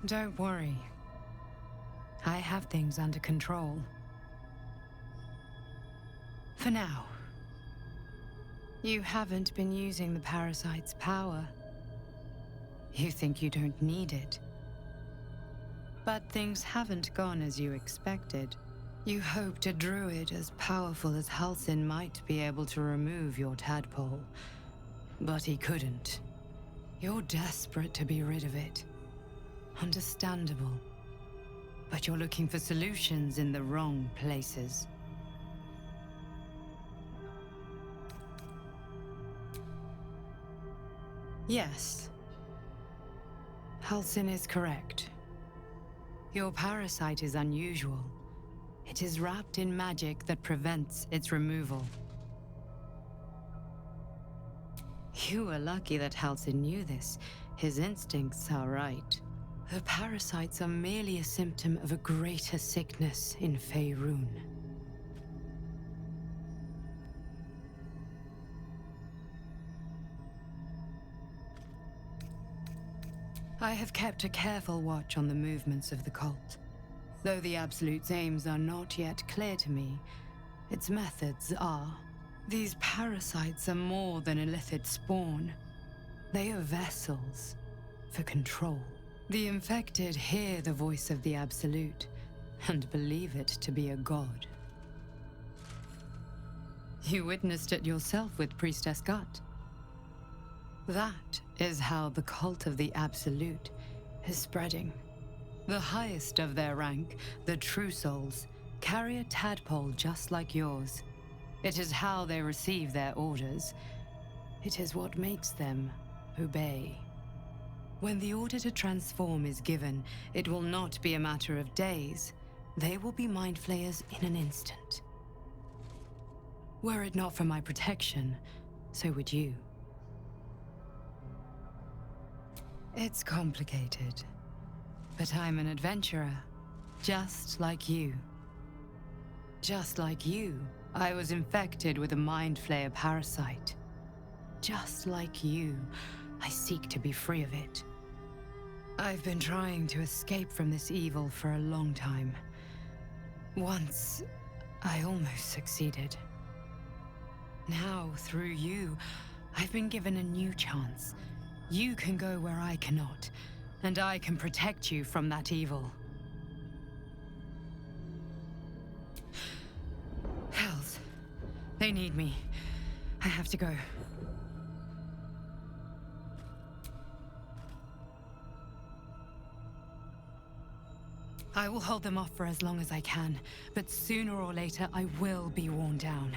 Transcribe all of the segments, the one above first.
Don't worry. I have things under control. For now. You haven't been using the parasite's power. You think you don't need it. But things haven't gone as you expected. You hoped a druid as powerful as Halsin might be able to remove your tadpole. But he couldn't. You're desperate to be rid of it. Understandable. But you're looking for solutions in the wrong places. Yes. Halsin is correct. Your parasite is unusual. It is wrapped in magic that prevents its removal. You were lucky that Halsin knew this. His instincts are right. The parasites are merely a symptom of a greater sickness in Faerun. I have kept a careful watch on the movements of the cult. Though the Absolute's aims are not yet clear to me, its methods are. These parasites are more than illithid spawn. They are vessels for control. The infected hear the voice of the Absolute and believe it to be a god. You witnessed it yourself with Priestess Gut. That is how the cult of the Absolute is spreading. The highest of their rank, the True Souls, carry a tadpole just like yours. It is how they receive their orders. It is what makes them obey. When the order to transform is given, it will not be a matter of days. They will be mind flayers in an instant. Were it not for my protection, so would you. It's complicated, but I'm an adventurer, just like you. Just like you, I was infected with a mind flayer parasite. Just like you, I seek to be free of it. I've been trying to escape from this evil for a long time. Once, I almost succeeded. Now, through you, I've been given a new chance. You can go where I cannot, and I can protect you from that evil. Hells. They need me. I have to go. I will hold them off for as long as I can, but sooner or later I will be worn down.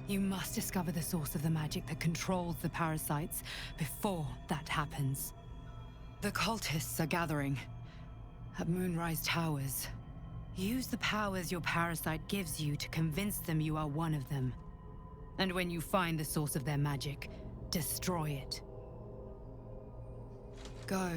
You must discover the source of the magic that controls the parasites before that happens. The cultists are gathering at Moonrise Towers. Use the powers your parasite gives you to convince them you are one of them. And when you find the source of their magic, destroy it. Go.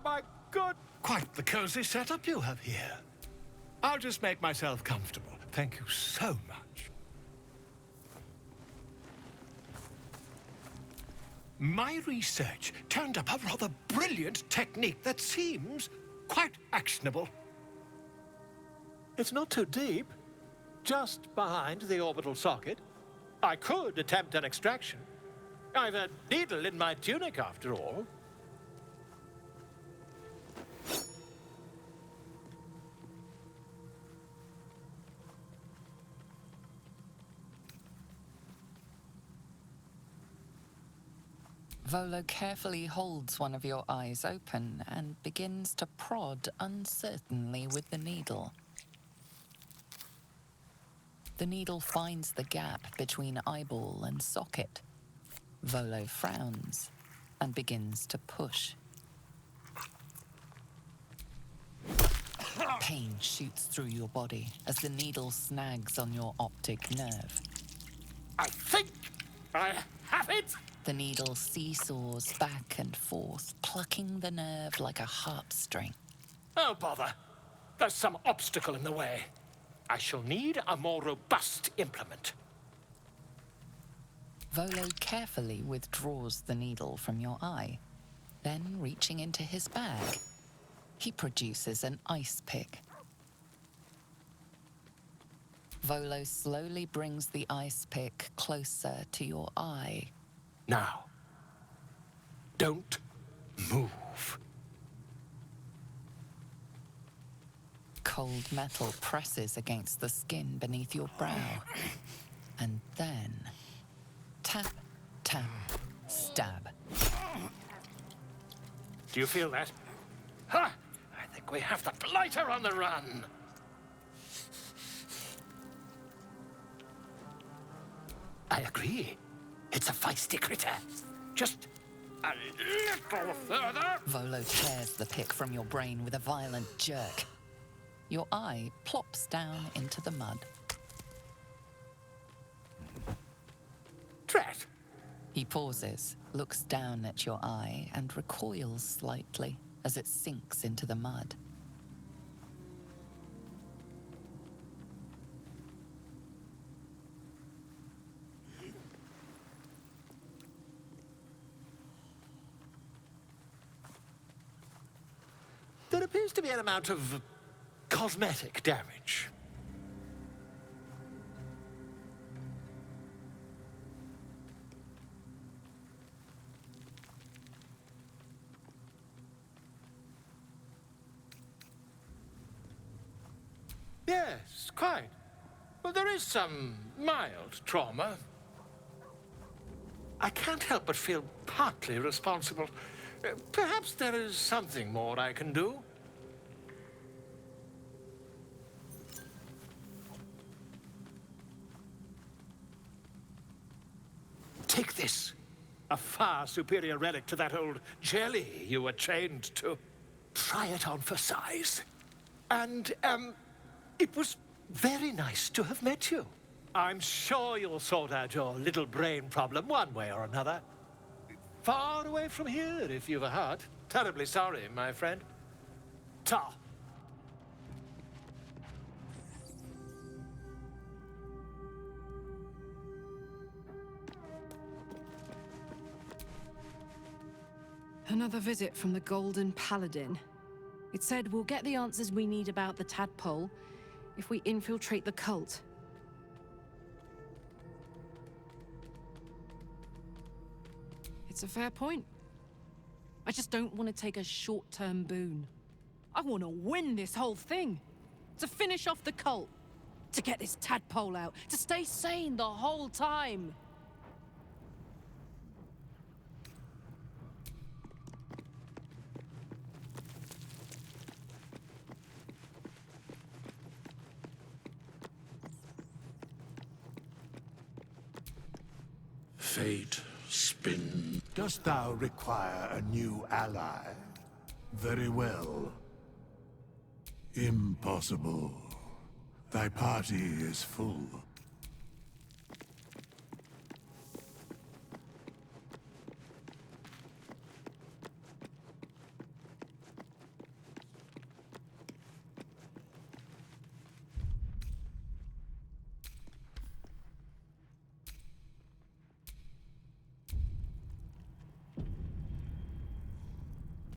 My God! Quite the cozy setup you have here. I'll just make myself comfortable. Thank you so much. My research turned up a rather brilliant technique that seems quite actionable. It's not too deep. Just behind the orbital socket. I could attempt an extraction. I've a needle in my tunic, after all. Volo carefully holds one of your eyes open and begins to prod uncertainly with the needle. The needle finds the gap between eyeball and socket. Volo frowns and begins to push. Pain shoots through your body as the needle snags on your optic nerve. I think I have it! The needle seesaws back and forth, plucking the nerve like a harp string. Oh, bother. There's some obstacle in the way. I shall need a more robust implement. Volo carefully withdraws the needle from your eye. Then, reaching into his bag, he produces an ice pick. Volo slowly brings the ice pick closer to your eye. Now, don't move. Cold metal presses against the skin beneath your brow. And then, tap, tap, stab. Do you feel that? Ha! I think we have the blighter on the run. I agree. It's a feisty critter. Just a little further. Volo tears the pick from your brain with a violent jerk. Your eye plops down into the mud. Drat. He pauses, looks down at your eye, and recoils slightly as it sinks into the mud. There appears to be an amount of cosmetic damage. Yes, quite. Well, there is some mild trauma. I can't help but feel partly responsible. Perhaps there is something more I can do. Take this. A far superior relic to that old jelly you were chained to. Try it on for size. And, it was very nice to have met you. I'm sure you'll sort out your little brain problem one way or another. Far away from here, if you've a heart. Terribly sorry, my friend. Ta. Another visit from the Golden Paladin. It said we'll get the answers we need about the tadpole if we infiltrate the cult. It's a fair point. I just don't want to take a short-term boon. I want to win this whole thing. To finish off the cult. To get this tadpole out. To stay sane the whole time. Fate spin. Dost thou require a new ally? Very well. Impossible. Thy party is full.